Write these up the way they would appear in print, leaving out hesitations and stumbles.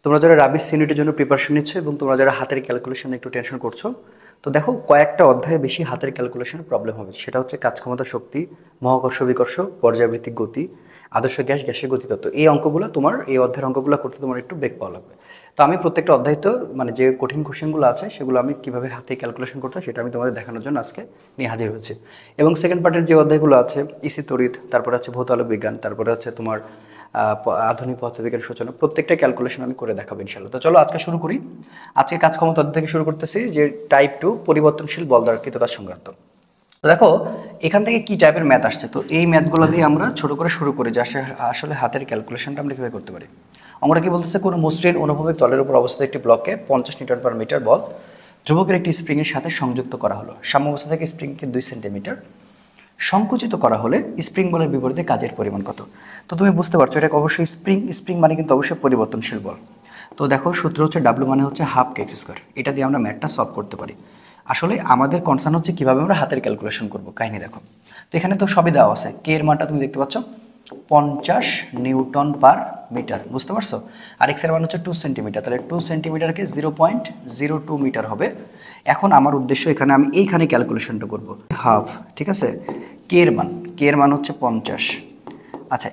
তোমরা যারা রাবিশ ইউনিটের জন্য প্রিপারেশন নিচ্ছ এবং তোমরা যারা হাতের ক্যালকুলেশনে একটু টেনশন করছো, তো দেখো কয়েকটা অধ্যায়ে বেশি হাতের ক্যালকুলেশনের প্রবলেম হবে। সেটা হচ্ছে কাজ ক্ষমতা শক্তি, মহাকর্ষ বিকর্ষ, পর্যায়ভিত্তিক গতি, আদর্শ গ্যাস, গ্যাসের গতিতত্ত্ব। এই অঙ্কগুলো তোমার এই অধ্যায়ের অঙ্কগুলো করতে তোমার একটু বেগ পাওয়া লাগবে। তো আমি প্রত্যেকটা অধ্যায় তো মানে যে কঠিন কোশ্চেনগুলো আছে সেগুলো আমি কীভাবে হাতে ক্যালকুলেশন করতে সেটা আমি তোমাদের দেখানোর জন্য আজকে নিয়ে হাজির হয়েছি। এবং সেকেন্ড পার্টের যে অধ্যায়গুলো আছে ইসি তড়িৎ, তারপরে হচ্ছে ভৌত আলোক বিজ্ঞান, তারপরে হচ্ছে তোমার আধুনিক পদার্থবিজ্ঞানের সূচনা, প্রত্যেকটা ক্যালকুলেশন আমি করে দেখাবো ইনশাআল্লাহ। তো চলো আজকে শুরু করি। আজকে কাজ ক্ষমতা অধ্যায় থেকে শুরু করতেছি, যে টাইপ 2 পরিবর্তনশীল বল দ্বারা কৃত কাজ সংক্রান্ত। তো দেখো এখান থেকে কি টাইপের ম্যাথ আসছে, তো এই ম্যাথগুলো দিয়ে আমরা ছোট করে শুরু করি যে আসলে হাতের ক্যালকুলেশনটা আমরা কীভাবে করতে পারি। আমরা কি বলতেছে, কোনো মসৃণ অনুভূমিক তলের উপর অবস্থিত একটি ব্লকে 50 নিউটন পার মিটার বল ধ্রুবকের একটি স্প্রিংয়ের সাথে সংযুক্ত করা হলো। সাম্যাবস্থা থেকে স্প্রিংকে 2 সেন্টিমিটার সংকুচিত করা হলে স্প্রিং বলের বিপরীতে কাজের পরিমাণ কত। তো তুমি বুঝতে পারছো এটা অবশ্যই স্প্রিং মানে কিন্তু অবশ্যই পরিবর্তনশীল বল। তো দেখো সূত্র হচ্ছে ডাব্লু মানে হচ্ছে হাফ কে এক্স স্কোয়ার। এটা দিয়ে আমরা ম্যাথটা সলভ করতে পারি। আসলে আমাদের কনসার্ন হচ্ছে কীভাবে আমরা হাতের ক্যালকুলেশন করবো। কাহিনী দেখো, তো এখানে তো সবই দেওয়া আছে। কে এর মানটা তুমি দেখতে পাচ্ছ 50 নিউটন পার মিটার, বুঝতে পারছো। আর এক্স এর মান হচ্ছে 2 সেন্টিমিটার, তাহলে 2 সেন্টিমিটারকে 0.02 মিটার হবে। এখন আমার উদ্দেশ্য এখানে আমি এইখানে ক্যালকুলেশনটা করব হাফ, ঠিক আছে। কে এর মান হচ্ছে 50। আচ্ছা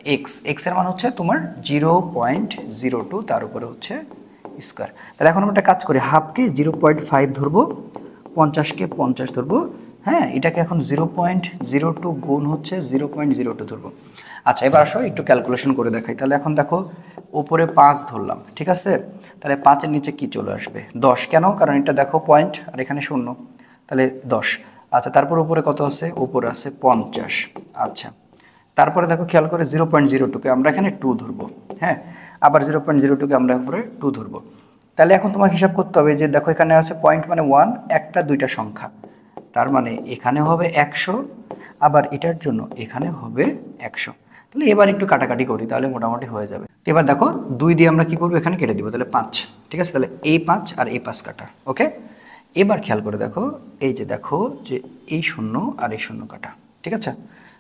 এক্স এর মান হচ্ছে তোমার 0.02, তার উপরে হচ্ছে স্কোয়ার। তাহলে এখন আমরা একটা কাজ করি, হাফকে 0.5 ধরবো, 50কে 50 ধরবো। হ্যাঁ, এটাকে এখন 0.02 গুণ হচ্ছে 0.02 ধরবো। আচ্ছা এবার আসো একটু ক্যালকুলেশন করে দেখাই। তাহলে এখন দেখো উপরে 5 ধরলাম, ঠিক আছে। তাহলে 5-এর নিচে কি চলে আসবে 10, কেন? কারণ এটা দেখো পয়েন্ট আর এখানে 0, তাহলে 10। আচ্ছা তারপর উপরে কত আছে, উপরে আছে 50। আচ্ছা তারপরে দেখো খেয়াল করে 0.02কে আমরা এখানে 2 ধরবো। হ্যাঁ, আবার 0.02কে আমরা উপরে 2 ধরবো। তাহলে এখন তোমাকে হিসাব করতে হবে যে দেখো এখানে আছে পয়েন্ট মানে 1, একটা দুইটা সংখ্যা, তার মানে এখানে হবে 100, আবার এটার জন্য এখানে হবে 100। তাহলে এবার একটু কাটাকাটি করি, তাহলে মোটামুটি হয়ে যাবে। এবার দেখো 2 দিয়ে আমরা কি করবো, এখানে কেটে দিব, তাহলে 5, ঠিক আছে। তাহলে এই 5 আর এই 5 কাটা, ওকে। এবার খেয়াল করে দেখো, এই যে দেখো যে এই 0 আর এই 0 কাটা, ঠিক আছে।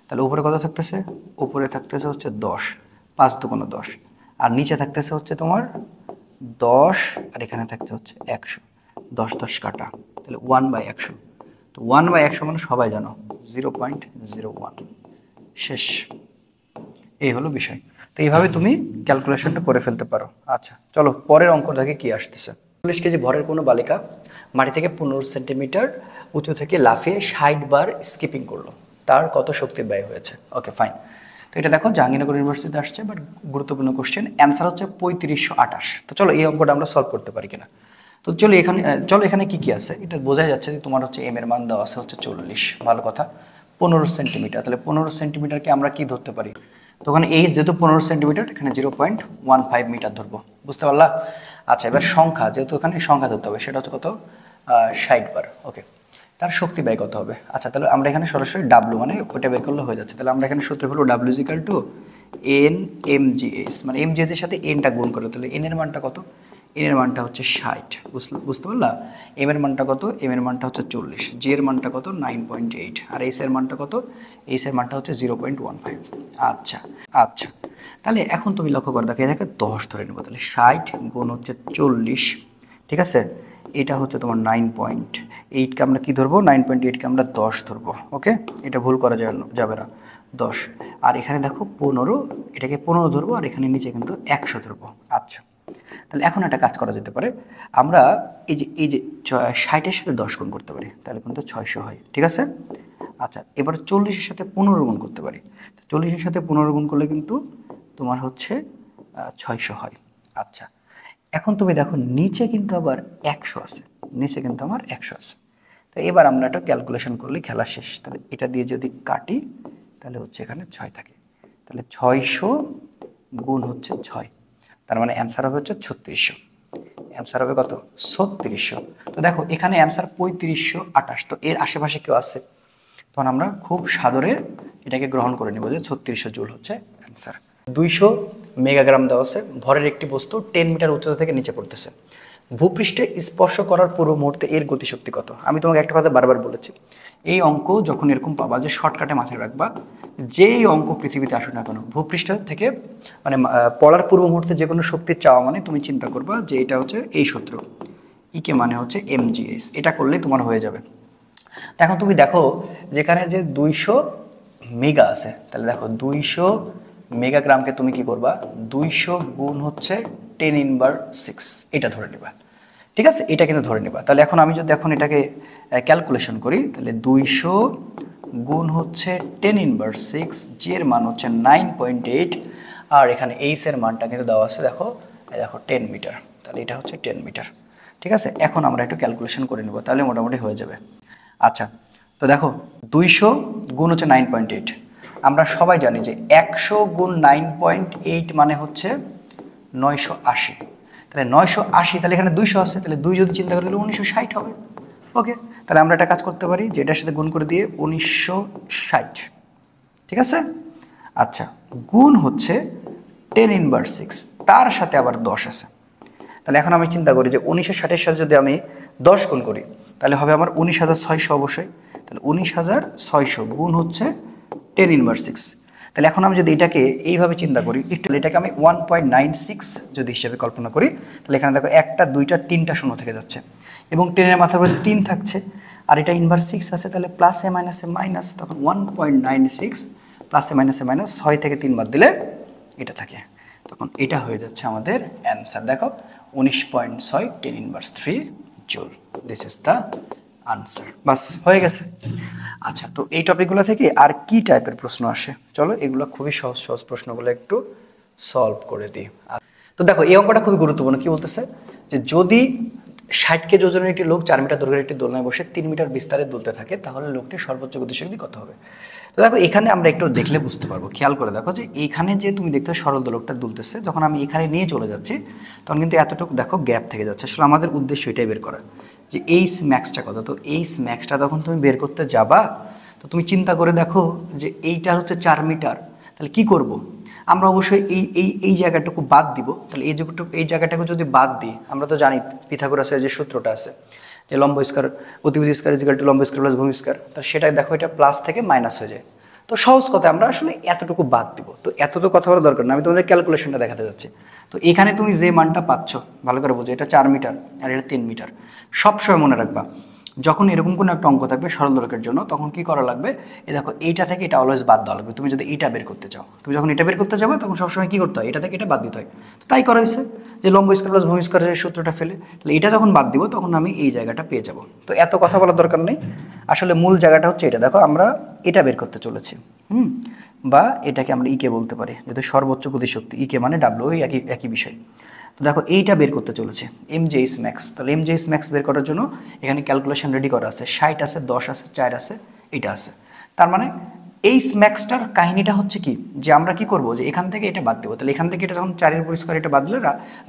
তাহলে উপরে কত থাকতেছে, উপরে থাকতেছে হচ্ছে 10, 5 দুগুণে 10, আর নিচে থাকতেছে হচ্ছে তোমার 10, আর এখানে থাকতে হচ্ছে 100। 10 10 কাটা, তাহলে 1/100। তো 1/100 মানে সবাই জানো 0.01, শেষ। এই হলো বিষয়। তো এইভাবে তুমি ক্যালকুলেশনটা করে ফেলতে পারো। আচ্ছা চলো পরের অঙ্ক দেখে কি আসতেছে। 40 কেজি ভরের কোনো বালিকা মাটি থেকে 15 সেন্টিমিটার উঁচু থেকে লাফিয়ে 60 বার স্কিপিং করলো, তার কত শক্তি ব্যয় হয়েছে। Okay fine. তো এটা দেখো জাহাঙ্গীরনগর ইউনিভার্সিটিতে আসছে, বাট গুরুত্বপূর্ণ কোশ্চেন। অ্যান্সার হচ্ছে 3528। তো চলো এই অঙ্কটা আমরা সলভ করতে পারি কিনা। তো চলো এখানে কি কি আছে এটা বোঝা যাচ্ছে যে তোমার হচ্ছে এম এর মান দেওয়া আছে হচ্ছে 40, ভালো কথা। 15 সেন্টিমিটার, তাহলে 15 সেন্টিমিটারকে আমরা কি ধরতে পারি, তো ওখানে এইচ যেহেতু 15 সেন্টিমিটার, এখানে 0.15 মিটার ধরবো, বুঝতে পারলা। আচ্ছা এবার সংখ্যা, যেহেতু এখানে সংখ্যা ধরতে হবে, সেটা হচ্ছে কত 60 বার, ওকে। তার শক্তি ব্যয় কত হবে। আচ্ছা তাহলে আমরা এখানে সরাসরি ডাব্লু মানে ওটা বের করলে হয়ে যাচ্ছে। তাহলে আমরা এখানে সূত্র হলো W equal to N M G S, মানে এম জি এস এর সাথে এনটা গুণ করলে, তাহলে এন এর মানটা কত, এন এর মানটা হচ্ছে 60, বুঝতে পারলা। এম এর মানটা কত, এম এর মানটা হচ্ছে 40, জি এর মানটা কত 9.8, আর এস এর মানটা কত, এস এর মানটা হচ্ছে 0.15। আচ্ছা আচ্ছা তাহলে এখন তুমি লক্ষ্য করে দেখো এটাকে 10 ধরে নেবো, তাহলে 60 গুণ হচ্ছে 40, ঠিক আছে। এটা হচ্ছে তোমার 9.8কে আমরা কি ধরবো, 9.8কে আমরা 10 ধরবো, ওকে। এটা ভুল করা যাবে না, 10। আর এখানে দেখো 15, এটাকে 15 ধরবো, আর এখানে নিচে কিন্তু 100 ধরবো। আচ্ছা তাহলে এখন একটা কাজ করা যেতে পারে, আমরা এই যে 60-এর সাথে 10 গুণ করতে পারি, তাহলে কিন্তু 600 হয়, ঠিক আছে। আচ্ছা এবার 40-এর সাথে 15 গুণ করতে পারি, 40-এর সাথে 15 গুণ করলে কিন্তু তোমার হচ্ছে 600 হয়। আচ্ছা এখন তুমি দেখো নিচে কিন্তু আবার 100 আছে, নিচে কিন্তু আমার 100 আছে। তো এবার আমরা একটা ক্যালকুলেশন করলে খেলা শেষ। তাহলে এটা দিয়ে যদি কাটি তাহলে হচ্ছে এখানে 6 থাকে, তাহলে 600 গুণ হচ্ছে 6, তার মানে অ্যান্সার হবে হচ্ছে 3600। অ্যান্সার হবে কত, 3600। তো দেখো এখানে অ্যান্সার 3528, তো এর আশেপাশে কেউ আছে, তখন আমরা খুব সাদরে এটাকে গ্রহণ করে নেব যে 3600 জুল হচ্ছে অ্যান্সার। 200 মেগাগ্রাম দেওয়া আছে, ভরের একটি বস্তু 10 মিটার উচ্চতা থেকে নিচে পড়তেছে, ভূপৃষ্ঠে স্পর্শ করার পূর্ব মুহূর্তে এর গতিশক্তি কত? আমি তোমাকে একটা কথা বারবার বলেছি, এই অঙ্ক যখন এরকম পাবা যে শর্টকাটে মাথায় রাখবা, যেই অঙ্ক পৃথিবীতে আসুক না কেন ভূপৃষ্ঠ থেকে মানে পড়ার পূর্ব মুহূর্তে যে কোনো শক্তি চাওয়া মানে তুমি চিন্তা করবা যে এটা হচ্ছে এই সূত্র, ইকে মানে হচ্ছে mgh, এটা করলেই তোমার হয়ে যাবে। এখন তুমি দেখো যেখানে যে 200 মেগা আছে, তাহলে দেখো 200 মেগাগ্রামকে তুমি কি করবা, 200 গুণ হচ্ছে 10⁻6 এটা ধরে নিবা, ঠিক আছে, এটা কিন্তু ধরে নিবা। তাহলে এখন আমি যদি এখন এটাকে ক্যালকুলেশন করি, তাহলে 200 গুণ হচ্ছে 10⁻6, জি এর মান হচ্ছে 9.8, আর এখানে এইচ এর মানটা কিন্তু দেওয়া আছে, দেখো দেখো 10 মিটার, তাহলে এটা হচ্ছে 10 মিটার, ঠিক আছে। এখন আমরা একটু ক্যালকুলেশন করে নেব, তাহলে মোটামুটি হয়ে যাবে। আচ্ছা, তো দেখো 200 গুণ হচ্ছে 9.8, আমরা সবাই জানি যে 100 গুণ 9.8 মানে হচ্ছে 980, তাহলে 980, তাহলে এখানে 200 আছে, তাহলে 2 যদি চিন্তা করি তাহলে 1960 হবে। ওকে, তাহলে আমরা একটা কাজ করতে পারি যে এটার সাথে গুণ করে দিয়ে 1960, ঠিক আছে। আচ্ছা, গুণ হচ্ছে 10⁻6, তার সাথে আবার 10 আছে, তাহলে এখন আমি চিন্তা করি যে 1960-এর সাথে যদি আমি 10 গুণ করি তাহলে হবে আমার 19,600 অবশ্যই, তাহলে 19,600 গুণ হচ্ছে 10⁻6, তাহলে এখন আমি যদি এটাকে এইভাবে চিন্তা করি, একটু এটাকে আমি 1.96 যদি হিসেবে কল্পনা করি, তাহলে এখানে দেখো 1টা 2টা 3টা শূন্য থেকে যাচ্ছে এবং 10-এর মাথার উপরে 3 থাকছে, আর এটা ইনভার্স 6 আছে, তাহলে প্লাসে মাইনাসে মাইনাস, তখন 1.96 প্লাসে মাইনাসে মাইনাস, 6 থেকে 3 বাদ দিলে এটা থাকে, তখন এটা হয়ে যাচ্ছে আমাদের অ্যান্সার। দেখো 19.6 10⁻3 joule, this is the answer. বাস হয়ে গেছে। আচ্ছা, তো এই টপিকগুলো থেকে আর কি টাইপের প্রশ্ন আসে, চলো এগুলো খুবই সহজ সহজ প্রশ্নগুলো একটু সলভ করে দিই। তো দেখো এই অঙ্কটা খুবই গুরুত্বপূর্ণ, কি বলতেছে যে যদি 60 কেজি ওজনের একটি লোক 4 মিটার দৈর্ঘ্যের একটি দোলনায় বসে 3 মিটার বিস্তারে দুলতে থাকে, তাহলে লোকটির সর্বোচ্চ গতিশক্তি কত হবে? তো দেখো এখানে আমরা একটু দেখলে বুঝতে পারবো, খেয়াল করে দেখো যে এইখানে যে তুমি দেখতে সরল দোলকটা দুলতেছে, যখন আমি এখানে নিয়ে চলে যাচ্ছি তখন কিন্তু এতটুকু দেখো গ্যাপ থেকে যাচ্ছে। আসলে আমাদের উদ্দেশ্য এটাই বের করা যে এইচ ম্যাক্সটা কত। তো এইচ ম্যাক্সটা যখন তুমি বের করতে যাবা তো তুমি চিন্তা করে দেখো যে এইটা হচ্ছে 4 মিটার, তাহলে কি করব, আমরা অবশ্যই এই এই এই জায়গাটুকু বাদ দিব। তাহলে এই জায়গাটাকে যদি বাদ দিই, আমরা তো জানি পিথাগোরাসের যে সূত্রটা আছে যে লম্ব স্কয়ার অতিভুজ স্কয়ার ইকুয়াল টু লম্ব স্কয়ার প্লাস ভূমি স্কয়ার, তো সেটাই দেখো এটা প্লাস থেকে মাইনাস হয়ে যায়। তো সহজ কথা আমরা আসলে এতটুকু বাদ দিব, তো এতটুকু কথা বলার দরকার না, আমি তোমাদের ক্যালকুলেশনটা দেখাতে যাচ্ছি। তো এখানে তুমি যে মানটা পাচ্ছ ভালো করে বোঝো, এটা 4 মিটার আর এটা 3 মিটার। সবসময় মনে রাখবা যখন এরকম কোনো একটা অঙ্ক থাকবে সরল দৈর্ঘ্যের জন্য, তখন কি করা লাগবে, এই দেখো এইটা থেকে এটা অলওয়েজ বাদ দেওয়া লাগবে। তুমি যদি এটা বের করতে চাও, তুমি যখন এটা বের করতে যাবে তখন সবসময় কি করতে হয়, এটা থেকে এটা বাদ দিতে হয়। তো তাই করা হয়েছে যে লম্ব স্কয়ার প্লাস ভূমি স্কয়ারের সূত্রটা ফেলে, তাহলে এটা যখন বাদ দিব তখন আমি এই জায়গাটা পেয়ে যাব। তো এত কথা বলার দরকার নেই, আসলে মূল জায়গাটা হচ্ছে এটা। দেখো আমরা এটা বের করতে চলেছি, বা এটাকে আমরা ইকে বলতে পারি, যেহেতু সর্বোচ্চ গতিশক্তি, ইকে মানে ডাব্লিউ, একই একই বিষয়। তো দেখো এইটা বের করতে চলেছে এমজেএস ম্যাক্স, তাহলে এমজেএস ম্যাক্স বের করার জন্য এখানে ক্যালকুলেশন রেডি করা আছে, 60 আছে, 10 আছে, 4 আছে, এটা আছে। তার মানে এই ম্যাক্সটার কাহিনীটা হচ্ছে কি, যে আমরা কি করব যে এখান থেকে এটা বাদ দেবো, তাহলে এখান থেকে এটা যখন 4-এর উপর স্কয়ার এটা বাদ দিলে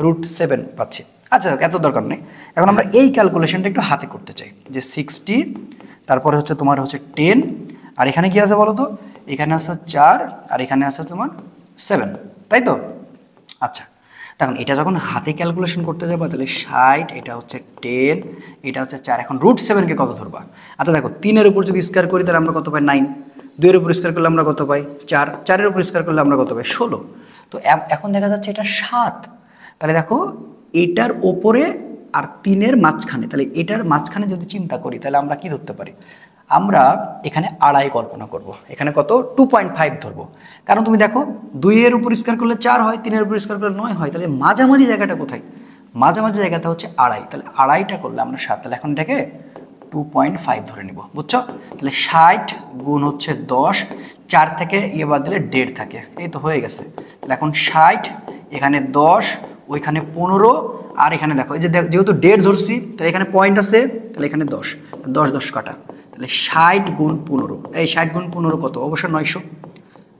√7 পাচ্ছি। আচ্ছা, এত দরকার নেই, এখন আমরা এই ক্যালকুলেশনটা একটু হাতে করতে চাই, যে 60 তারপরে হচ্ছে তোমার হচ্ছে 10, আর এখানে কি আছে বলো তো, এখানে আছে 4 আর এখানে আছে তোমার 7, তাই তো? আচ্ছা, তখন এটা যখন হাতে ক্যালকুলেশন করতে যাবো তাহলে 60, এটা হচ্ছে 10, এটা হচ্ছে 4, এখন √7কে কত ধরবা? আচ্ছা দেখো 3-এর উপর যদি স্কয়ার করি তাহলে আমরা কত পাই 9, 2-এর উপর স্কয়ার করলে আমরা কত পাই 4, 4-এর উপর স্কয়ার করলে আমরা কত পাই 16। তো এখন দেখা যাচ্ছে এটা 7, তাহলে দেখো এটার ওপরে আর 3-এর মাঝখানে, তাহলে এটার মাঝখানে যদি চিন্তা করি তাহলে আমরা কি ধরতে পারি, আমরা এখানে আড়াই কল্পনা করব, এখানে কত 2.5 ধরবো। কারণ তুমি দেখো 2-এর উপর স্কয়ার করলে 4 হয়, 3-এর উপর স্কয়ার করলে 9 হয়, তাহলে মাঝামাঝি জায়গাটা কোথায়, মাঝামাঝি জায়গাটা হচ্ছে আড়াই, তাহলে আড়াইটা করলে আমরা 7, তাহলে এখন এটাকে 2.5 ধরে নিব, বুঝছো? তাহলে 60 গুণ হচ্ছে 10, 4 থেকে ইয়ে বাদ দিলে 1.5 থাকে, এই তো হয়ে গেছে। তাহলে এখন 60, এখানে 10, ওইখানে 15, আর এখানে দেখো এই যে যেহেতু 1.5 ধরছি তাহলে এখানে পয়েন্ট আছে, তাহলে এখানে 10, 10 10 কাটা, তাহলে 60 গুণ 15, এই 60 গুণ 15 কত, অবশ্যই 900,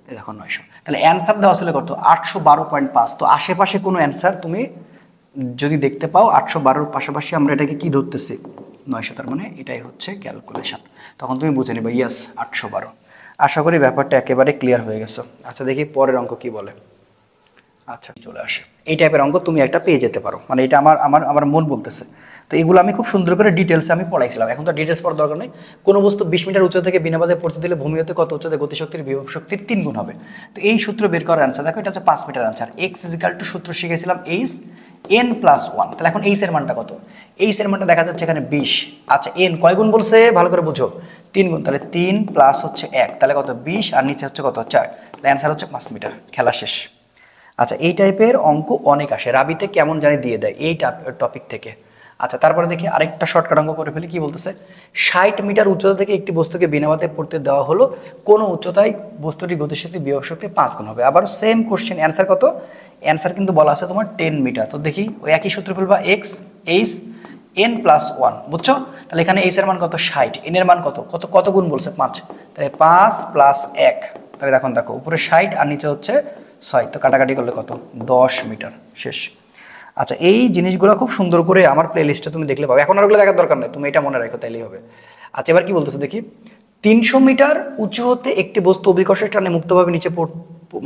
এই দেখো 900। তাহলে অ্যান্সার দেওয়া আসলে কত, 812.5। তো আশেপাশে কোনো অ্যান্সার তুমি যদি দেখতে পাও 812-র পাশাপাশি আমরা এটাকে কি ধরতেছি 900, তার মানে এটাই হচ্ছে ক্যালকুলেশন, তখন তুমি বুঝে নেবে ইয়াস 812। আশা করি ব্যাপারটা একেবারে ক্লিয়ার হয়ে গেছে। আচ্ছা দেখি পরের অঙ্ক কি বলে। আচ্ছা চলে আসে। এই টাইপের অঙ্ক তুমি একটা পেয়ে যেতে পারো, মানে এটা আমার মন বলতেছে। তো এগুলো আমি খুব সুন্দর করে ডিটেলসে আমি পড়াইছিলাম, এখন তো ডিটেলস পড়ার দরকার নেই। কোনো বস্তু 20 মিটার উচ্চতা থেকে বিনা বাধায় পড়তে দিলে ভূমি হতে কত উচ্চতায় গতিশক্তির বিভব শক্তির 3 গুণ হবে। তো এই সূত্র বের করার অ্যান্সার দেখো, এটা হচ্ছে 5 metre answer. X is equal to সূত্র শিখেছিলাম এইচ এন প্লাস 1। তাহলে এখন এইচ এর মানটা কত? এইচ এর মানটা দেখা যাচ্ছে এখানে 20। আচ্ছা এন কয় গুণ বলছে ভালো করে বুঝো, 3 গুণ। তাহলে 3 প্লাস হচ্ছে 1, তাহলে কত 20, আর নিচে হচ্ছে কত 4। তাহলে অ্যান্সার হচ্ছে 5 মিটার। খেলা শেষ। আচ্ছা এই টাইপের অঙ্ক অনেক আসে, রাবিতে কেমন জানি দিয়ে দেয় এই টপিক থেকে। আচ্ছা তারপরে দেখি আরেকটা শর্টকাট অঙ্ক করে ফেলি। কি বলতেছে, 60 মিটার উচ্চতা থেকে একটি বস্তুকে বিনা বাধায় পড়তে দেওয়া হলো, কোন উচ্চতায় বস্তুটির গতিশক্তি বিভব শক্তি 5 গুণ হবে। আবার সেম কোশ্চেন, অ্যান্সার কত? অ্যান্সার কিন্তু বলা আছে তোমার 10 মিটার। তো দেখি ওই একই সূত্র ফেলবা, এক্স এইচ এন প্লাস 1, বুঝছো? তাহলে এখানে এইচ এর মান কত 60, এন এর মান কত কত কত গুণ বলছে 5, তাহলে 5 প্লাস 1। তাহলে দেখো উপরে 60 আর নিচে হচ্ছে 6, তো কাটাকাটি করলে কত 10 মিটার। শেষ। আচ্ছা এই জিনিসগুলো খুব সুন্দর করে আমার প্লে লিস্টে তুমি দেখলে পাবে, এখন আর ওগুলো দেখার দরকার নেই, তুমি এটা মনে রাখো তাইলেই হবে। আচ্ছা এবার কি বলতেছে দেখি, 300 মিটার উঁচু হতে একটি বস্তু অভিকর্ষের টানে মুক্তভাবে নিচে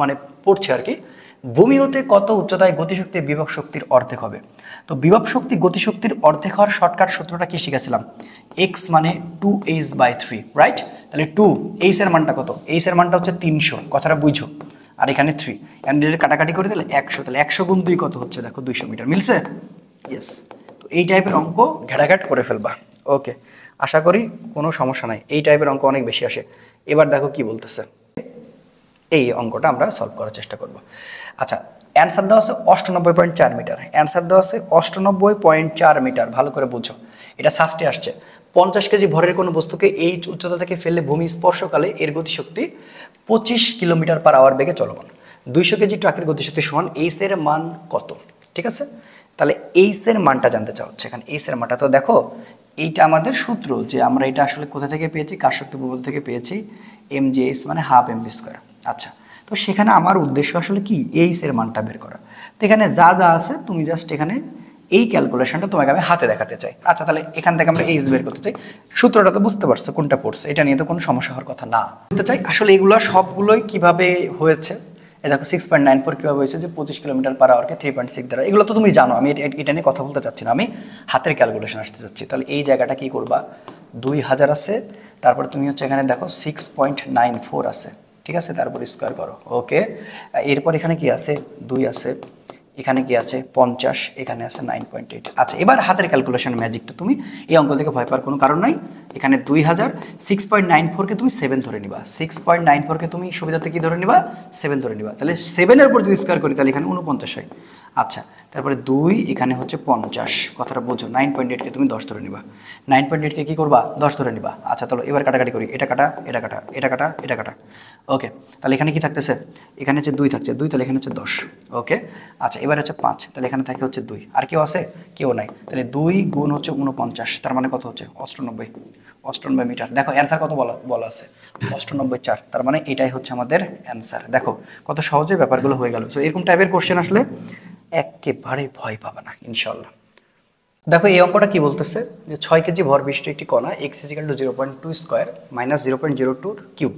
মানে পড়ছে আর কি, ভূমি হতে কত উচ্চতায় গতিশক্তি বিভব শক্তির অর্ধেক হবে। তো বিভব শক্তি গতিশক্তির অর্ধেক হওয়ার শর্টকাট সূত্রটা কি শিখেছিলাম, এক্স মানে 2h/3, রাইট? তাহলে 2 এইচ এর মানটা কত, এইচ এর মানটা হচ্ছে 300, কথাটা বুঝো, আর এখানে 3, এন্ড কাটাকাটি করে দিলে 100, তাহলে 100 গুণ 2 কত হচ্ছে দেখো 200 মিটার। মিলছে? ইয়েস। তো এই টাইপের অঙ্ক ঘেটাঘাট করে ফেলবা। ওকে, আশা করি কোনো সমস্যা নাই, এই টাইপের অঙ্ক অনেক বেশি আসে। এবার দেখো কি বলতেছে, এই অঙ্কটা আমরা সলভ করার চেষ্টা করব। আচ্ছা অ্যান্সার দেওয়া আছে 98.4 মিটার, অ্যান্সার দেওয়া আছে 98.4 মিটার। ভালো করে বুঝো, এটা সাস্টে আসছে। 50 কেজি ভরের কোনো বস্তুকে এই উচ্চতা থেকে ফেললে ভূমি স্পর্শকালে এর গতিশক্তি 25 কিলোমিটার পার আওয়ার বেগে চলমান। 200 কেজি ট্রাকের গতিশক্তি সমান এইচ এর মান কত? ঠিক আছে, তাহলে এইচ এর মানটা জানতে চাওয়া হচ্ছে এখানে। এইচ এর মানটা তো দেখো, এইটা আমাদের সূত্র, যে আমরা এটা আসলে কোথা থেকে পেয়েছি, কার শক্তি প্রবল থেকে পেয়েছি, mgh মানে হাফ mv স্কয়ার। আচ্ছা তো সেখানে আমার উদ্দেশ্য আসলে কি, এইচ এর মানটা বের করা। তো এখানে যা যা আছে তুমি জাস্ট এখানে এই ক্যালকুলেশনটা তোমাকে আমি হাতে দেখাতে চাই। আচ্ছা তাহলে এখান থেকে আমরা এইচ বের করতে চাই, সূত্রটা তো বুঝতে পারছো কোনটা পড়ছে, এটা নিয়ে তো কোনো সমস্যা হওয়ার কথা না। বলতে চাই আসলে এগুলো সবগুলোই কিভাবে হয়েছে। এই দেখো 6.94 কীভাবে হয়েছে, যে 25 কিলোমিটার পার আওয়ারকে 3.6 দ্বারা, এগুলো তো তুমি জানো, আমি এটা নিয়ে কথা বলতে চাচ্ছি না, আমি হাতের ক্যালকুলেশন আসতে চাচ্ছি। তাহলে এই জায়গাটা কি করবা, 2000 আছে, তারপরে তুমি হচ্ছে এখানে দেখো 6.94 আছে, ঠিক আছে, তারপর স্কোয়ার করো। ওকে, এরপর এখানে কি আছে 2 আছে, এখানে কি আছে 50, এখানে আছে 9.8। আচ্ছা এবার হাতের ক্যালকুলেশন ম্যাজিকটা, তুমি এই অঙ্ক থেকে ভয় পাওয়ার কোনো কারণ নাই। এখানে 2000, 6.94কে তুমি 7 ধরে নিবা, 6.94কে তুমি সুবিধাতে কি ধরে নিবা, 7 ধরে নিবা। তাহলে 7-এর উপর যদি স্কোয়ার করি তাহলে এখানে 49 হয়। আচ্ছা তারপরে 2, এখানে হচ্ছে 50, কথাটা বোঝো। 9.8কে তুমি 10 ধরে নিবা, 9.8কে কি করবা 10 ধরে নিবা। আচ্ছা চলো এবার কাটাকাটি করি, এটা কাটা এটা কাটা এটা কাটা এটা কাটা। ওকে, তাহলে এখানে কি থাকতেছে, এখানে হচ্ছে 2 থাকছে, 2, তাহলে এখানে হচ্ছে 10। ওকে, আচ্ছা এবার হচ্ছে 5, তাহলে এখানে থাকে হচ্ছে 2, আর কেউ আছে, কেউ নাই। তাহলে 2 গুণ হচ্ছে 49, তার মানে কত হচ্ছে 98 মিটার। দেখো অ্যান্সার কত বলা আছে 98.4, তার মানে এটাই হচ্ছে আমাদের অ্যান্সার। দেখো কত সহজে ব্যাপারগুলো হয়ে গেল। তো এরকম টাইপের কোশ্চেন আসলে একেবারে ভয় পাবে না ইনশাল্লাহ। দেখো এই অঙ্কটা কি বলতেছে, যে 6 কেজি ভর বিশিষ্ট একটি কণা X is equal to 0.2 square minus 0.02 cube,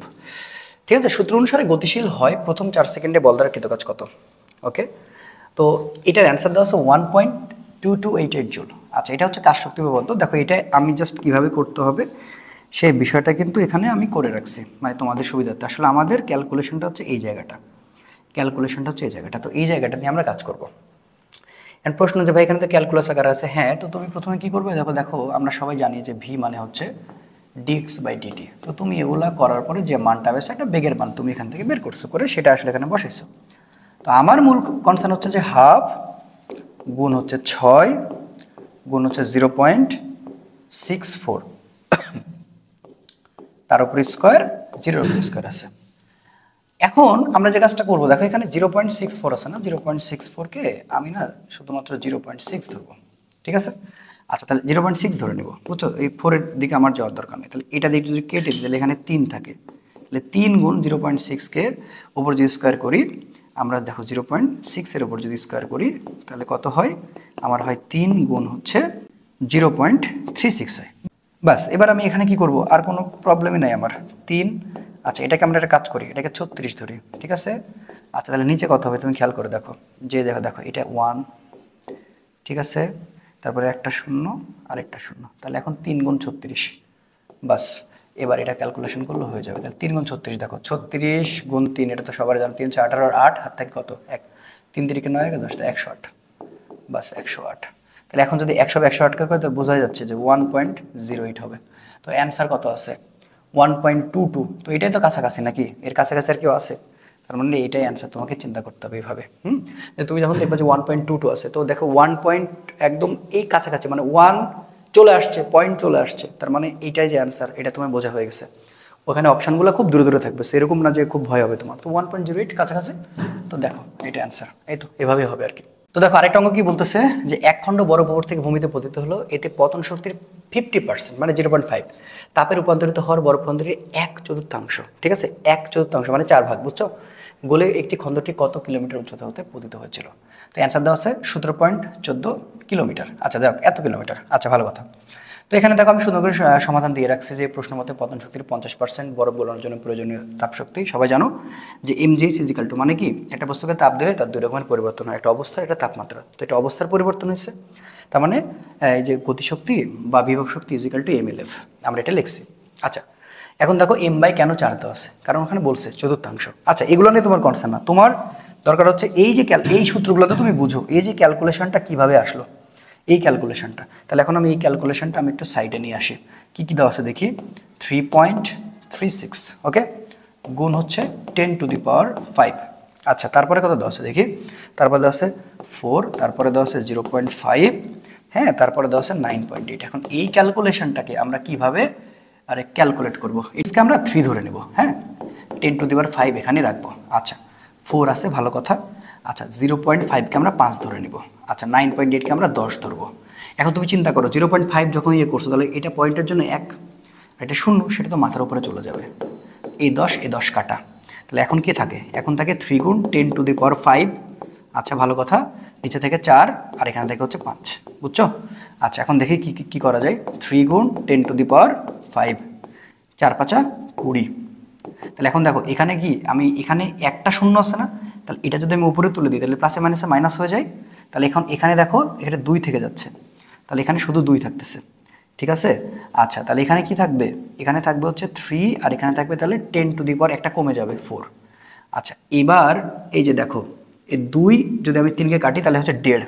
ঠিক আছে, সূত্র অনুসারে গতিশীল হয় প্রথম 4 সেকেন্ডে বল দ্বারা কৃতকাজ কত। ওকে, তো এটার অ্যান্সার দেওয়া আছে 1.2288 জুল। আচ্ছা এটা হচ্ছে কার শক্তি প্রবন্ধ। দেখো এটা আমি জাস্ট কীভাবে করতে হবে সেই বিষয়টা কিন্তু এখানে আমি করে রাখছি, মানে তোমাদের সুবিধার্থে। আসলে আমাদের ক্যালকুলেশনটা হচ্ছে এই জায়গাটা, তো এই জায়গাটা নিয়ে আমরা কাজ করব। এন্ড প্রশ্ন যে ভাই এখানে তো ক্যালকুলাস আকার আছে, হ্যাঁ, তো তুমি প্রথমে কি করবে, দেখো আমরা সবাই জানি যে ভি মানে হচ্ছে dx/dt। তো তুমি এগুলা করার পরে যে মানটা হবে একটা বেগের মান তুমি এখান থেকে বের করছো, করে সেটা আসলে এখানে বসাইছো। তো আমার মূল কনসার্ন হচ্ছে যে হাফ গুণ হচ্ছে 6 গুণ হচ্ছে 0.64, তার উপর স্কোয়ার, 0 উপর স্কোয়ার আছে। এখন আমরা যে কাজটা করবো, দেখো এখানে 0.64 আছে না, 0.64কে আমি না শুধুমাত্র 0.6 ধরবো, ঠিক আছে। আচ্ছা তাহলে 0.6 ধরে নেব, বুঝছো, এই 4-এর দিকে আমার যাওয়ার দরকার নেই। তাহলে এটা দিয়ে যদি কেটে দিই তাহলে এখানে 3 থাকে, তাহলে 3 গুণ 0.6কে উপর যদি স্কোয়ার করি, আমরা দেখো 0.6-এর উপর যদি স্কোয়ার করি তাহলে কত হয়, আমার হয় 3 গুণ হচ্ছে 0.36 হয়। বাস, এবার আমি এখানে কি করব, আর কোনো প্রবলেমই নাই আমার, 3। আচ্ছা এটাকে আমরা একটা কাজ করি, এটাকে 36 ধরি, ঠিক আছে, আচ্ছা তাহলে নিচে কত হবে তুমি খেয়াল করে দেখো, যে দেখো দেখো এটা 1, ঠিক আছে, তারপরে একটা শূন্য আর একটা শূন্য, তাহলে এখন 3 গুণ 36, বাস এবার এটা ক্যালকুলেশন করলে হয়ে যাবে। তাহলে 3 গুণ 36, দেখো 36 গুণ 3, এটা তো সবার জানো, 3 4 18 আর 8 হাত থেকে কত 1, 3 3 9 10, 108, বাস 108। তাহলে এখন যদি 100 108 করে তো বোঝা যাচ্ছে যে 1.08 হবে। তো অ্যান্সার কত আছে 1.22। তো এটাই তো কাছাকাছি নাকি, এর কাছাকাছি আর কেউ আছে? তার মানে এটাই অ্যান্সার, তোমাকে চিন্তা করতে হবে এইভাবে। যে তুমি যখন দেখবে যে 1.22 আছে, তো দেখো 1 পয়েন্ট একদম এই কাছাকাছি, মানে 1 চলে আসছে, পয়েন্ট চলে আসছে, তার মানে এইটাই যে অ্যান্সার, এটা তোমার বোঝা হয়ে গেছে। ওখানে অপশানগুলো খুব দূরে দূরে থাকবে, সেরকম না যে খুব ভয় হবে তোমার। তো 1.08 কাছাকাছি, তো দেখো এটা অ্যান্সার, এই তো এভাবেই হবে আর কি। তো দেখো আরেকটা অঙ্ক কি বলতেছে, যে এক খণ্ড বরফ উপর থেকে ভূমিতে পতিত হলো, এতে পতন শক্তির 50% মানে 0.5 তাপে রূপান্তরিত হওয়ার বরফখণ্ডের 1/4, ঠিক আছে, 1/4 মানে 4 ভাগ, বুঝছো, গলে একটি খণ্ডটি কত কিলোমিটার উচ্চতা হতে পতিত হয়েছিল? তো অ্যান্সার দেওয়া আছে 17.14 কিলোমিটার। আচ্ছা যাক, এত কিলোমিটার, আচ্ছা ভালো কথা। তো এখানে দেখো আমি সুন্দর করে সমাধান দিয়ে রাখছি, যে প্রশ্ন মতে পতন শক্তির 50% বরফ গলানোর জন্য প্রয়োজনীয় তাপ শক্তি। সবাই জানো যে mg ইজিক্যাল টু, মানে কি একটা বস্তুকে তাপ দিলে তার 2 রকমের পরিবর্তন হয়, একটা অবস্থা, একটা তাপমাত্রা। তো এটা অবস্থার পরিবর্তন হয়েছে, তার মানে এই যে গতিশক্তি বা বিভব শক্তি ইজিক্যাল টু mLF, আমরা এটা লিখছি। আচ্ছা এখন দেখো m/4 কেন দেওয়া আছে, কারণ ওখানে বলছে চতুর্থাংশ। আচ্ছা এগুলো নিয়ে তোমার কনসার্ন না, তোমার দরকার হচ্ছে এই যে এই সূত্রগুলো তো তুমি বুঝো, এই যে ক্যালকুলেশনটা কিভাবে আসলো, এই ক্যালকুলেশনটা। তাহলে এখন আমি এই ক্যালকুলেশনটা আমি একটু সাইডে নিয়ে আসি, কি কি দেওয়া আছে দেখি। 3.36, ওকে, গুণ হচ্ছে 10⁵। আচ্ছা তারপরে কত দেওয়া আছে দেখি, তারপরে দেওয়া আছে 4, তারপরে দেওয়া আছে 0.5, হ্যাঁ, তারপরে দেওয়া আছে 9.8। এখন এই ক্যালকুলেশনটাকে আমরা কিভাবে আরে ক্যালকুলেট করব, এসকে আমরা 3 ধরে নেব, হ্যাঁ, 10⁵ এখানে রাখবো। আচ্ছা 4 আছে, ভালো কথা। আচ্ছা 0.5কে আমরা 5 ধরে নিব। আচ্ছা 9.8কে আমরা 10 ধরবো। এখন তুমি চিন্তা করো 0.5 যখন ইয়ে করছো, তাহলে এটা পয়েন্টের জন্য 1, এটা 0, সেটা তো মাথার উপরে চলে যাবে, এই 10 কাটা। তাহলে এখন কি থাকে, এখন থাকে 3 গুণ 10⁵। আচ্ছা ভালো কথা, নিচে থেকে 4 আর এখানে থেকে হচ্ছে 5, বুঝছো। আচ্ছা এখন দেখি কি কি করা যায়। 3 গুণ 10⁵, 4 5 20। তাহলে এখন দেখো এখানে কি, আমি এখানে একটা শূন্য আছে না, তাহলে এটা যদি আমি উপরে তুলে দিই তাহলে প্লাসে মাইনাসে মাইনাস হয়ে যায়। তাহলে এখন এখানে দেখো এখানে 2 থেকে যাচ্ছে, তাহলে এখানে শুধু 2 থাকতেছে, ঠিক আছে। আচ্ছা তাহলে এখানে কি থাকবে, এখানে থাকবে হচ্ছে 3 আর এখানে থাকবে তাহলে 10⁵, একটা কমে যাবে 4। আচ্ছা এবার এই যে দেখো এই 2 যদি আমি 3কে কাটি তাহলে হচ্ছে 1.5,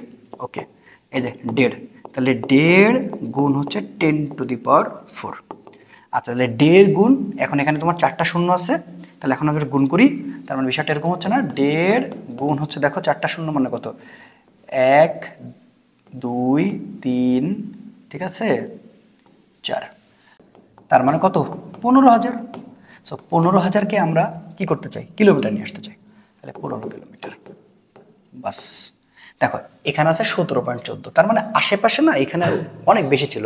ওকে, এই যে 1.5, তাহলে 1.5 গুণ হচ্ছে 10⁴। আচ্ছা তাহলে 1.5 গুণ, এখন এখানে তোমার 4টা শূন্য আছে, তাহলে এখন আমরা গুণ করি, তার মানে বিষয়টা এরকম হচ্ছে না, 1.5 গুণ হচ্ছে দেখো 4টা শূন্য মানে কত, 1 2 3, ঠিক আছে, 4, তার মানে কত 15,000। সো 15,000কে আমরা কি করতে চাই, কিলোমিটার নিয়ে আসতে চাই, তাহলে 15 কিলোমিটার, বাস। দেখো এখানে আছে 17.14, তার মানে আশেপাশে না, এখানে অনেক বেশি ছিল,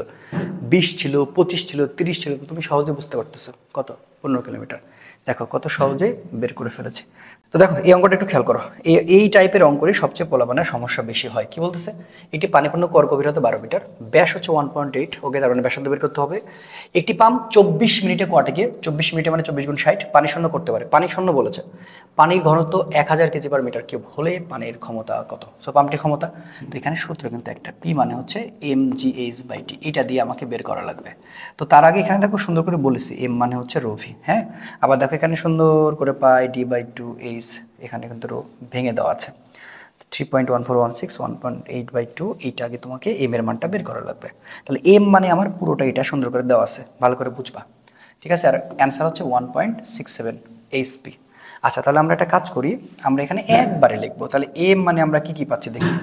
20 ছিল, 25 ছিল, 30 ছিল, তুমি সহজে বুঝতে পারতেছো কত 15 কিলোমিটার। দেখো কত সহজে বের করে ফেলেছে। তো দেখো এই অঙ্কটা একটু খেয়াল করো, এই টাইপের অঙ্করে সবচেয়ে পোলাপানের সমস্যা বেশি হয়। কি বলতেছে, এটি পানিপূর্ণ কর গভীরতা 12 মিটার, ব্যাস হচ্ছে 1.8, ওকে, তার মানে ব্যাসার্ধ বের করতে হবে। একটি পাম্প 24 মিনিটে কোয়াটিকে, 24 মিনিটে মানে 24 গুণ 60 পানি শূন্য করতে পারে। পানি শূন্য বলেছে, পানির ঘনত্ব 1000 কেজি পার মিটার কিউব হলে পানির ক্ষমতা কত। সো পাম্পটির ক্ষমতা, তো এখানে সূত্র কিন্তু একটা, পি মানে হচ্ছে mgh/t, এটা দিয়ে আমাকে বের করা লাগবে। তো তার আগে এখানে দেখো সুন্দর করে বলেছি এম মানে হচ্ছে রো ভি, হ্যাঁ, আবার দেখো এখানে সুন্দর করে পাই d/2h, এখানে কিন্তু রো ভেঙে দেওয়া আছে। 3.1416 1.8/2, এইটা আগে তোমাকে এম এর মানটা বের করা লাগবে। তাহলে এম মানে আমার পুরোটা এটা সুন্দর করে দেওয়া আছে, ভালো করে বুঝবা, ঠিক আছে। আর অ্যান্সার হচ্ছে 1.67 HP। আচ্ছা তাহলে আমরা একটা কাজ করি, আমরা এখানে একবারে লিখবো। তাহলে এম মানে আমরা কি কি পাচ্ছি দেখি,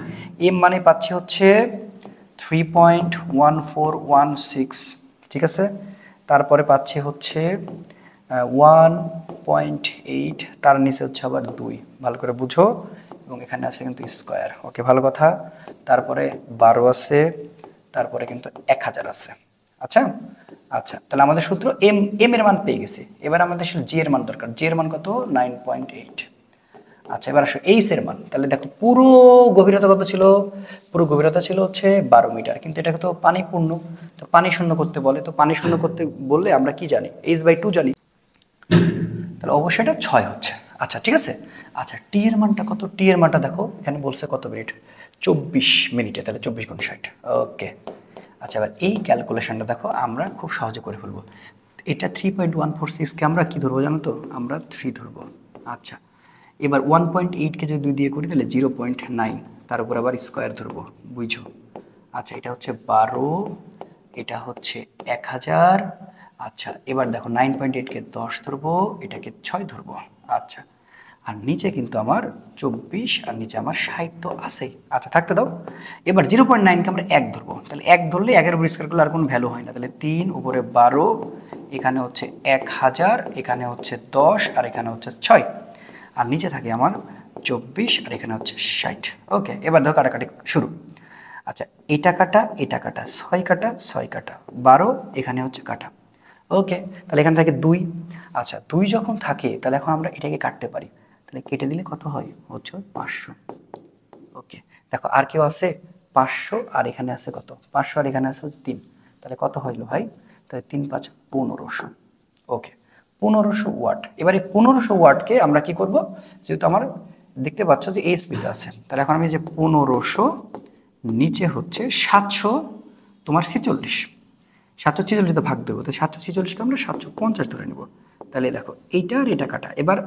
এম মানে পাচ্ছি হচ্ছে 3.1416, ঠিক আছে, তারপরে পাচ্ছি হচ্ছে 1.8, তার নিচে হচ্ছে আবার 2, ভালো করে বুঝো, এবং এখানে আছে কিন্তু স্কোয়ার, ওকে ভালো কথা। তারপরে 12 আছে, তারপরে কিন্তু 1000 আছে। আচ্ছা আচ্ছা তাহলে আমাদের সূত্র এম এর মান পেয়ে গেছি। এবার আমাদের জি এর মান দরকার, জি এর মান কত 9.8। আচ্ছা এবার আসো এইচ এর মান, তাহলে দেখো পুরো গভীরতা কত ছিল, পুরো গভীরতা ছিল হচ্ছে 12 মিটার, কিন্তু এটাকে তো পানি পূর্ণ, তো পানি শূন্য করতে বলে, তো পানি শূন্য করতে বললে আমরা কি জানি, h/2 জানি, তাহলে অবশ্যই এটা 6 হচ্ছে। আচ্ছা ঠিক আছে। আচ্ছা টি এর মানটা কত? টি এর মানটা দেখো এখানে বলছে কত মিনিট, 24 মিনিটে, তাহলে 24 × 60। ওকে। আচ্ছা এবার এই ক্যালকুলেশনটা দেখো আমরা খুব সহজে করে ফেলবো। এটা 3.146কে আমরা কি ধরবো জানো তো? আমরা 3 ধরবো। আচ্ছা এবার 1.8কে যদি 2 দিয়ে করি তাহলে 0.9, তার উপর আবার স্কোয়ার ধরবো, বুঝছো? আচ্ছা এটা হচ্ছে 12, এটা হচ্ছে 1000। আচ্ছা এবার দেখো 9.8কে 10 ধরবো, এটাকে 6 ধরবো। আচ্ছা আর নিচে কিন্তু আমার 24 আর নিচে আমার 60 তো আছেই। আচ্ছা থাকতে দাও। এবার 0.9কে আমরা 1 ধরবো, তাহলে 1 ধরলে 1-এর উপর স্কোয়ার করলে আর কোনো ভ্যালু হয় না, তাহলে 3 উপরে 12, এখানে হচ্ছে 1000, এখানে হচ্ছে 10 আর এখানে হচ্ছে 6, আর নিচে থাকে আমার 24 আর এখানে হচ্ছে 60। ওকে এবার দেখো কাটাকাটি শুরু। আচ্ছা এটা কাটা, এটা কাটা, 6 কাটা 6 কাটা 12, এখানে হচ্ছে কাটা। ওকে তাহলে এখানে থাকে 2। আচ্ছা 2 যখন থাকে তাহলে এখন আমরা এটাকে কাটতে পারি, তাহলে কেটে দিলে কত হয়? হচ্ছে 500। ওকে দেখো আর কেউ আছে? 500 আর এখানে আছে কত? 500 আর এখানে আছে হচ্ছে 3, তাহলে কত হইলো ভাই? তাহলে 3 5 1500। ওকে 1500 ওয়াট। এবার এই 1500 ওয়াটকে আমরা কি করব, যেহেতু আমার দেখতে পাচ্ছ যে এসপিতে আছে, তাহলে এখন আমি যে 1500 নিচে হচ্ছে 700 তোমার 46, 746 ভাগ দেবো, তো 746কে আমরা 750 ধরে নেব। তাহলে দেখো এইটা আর এটা কাটা, এবার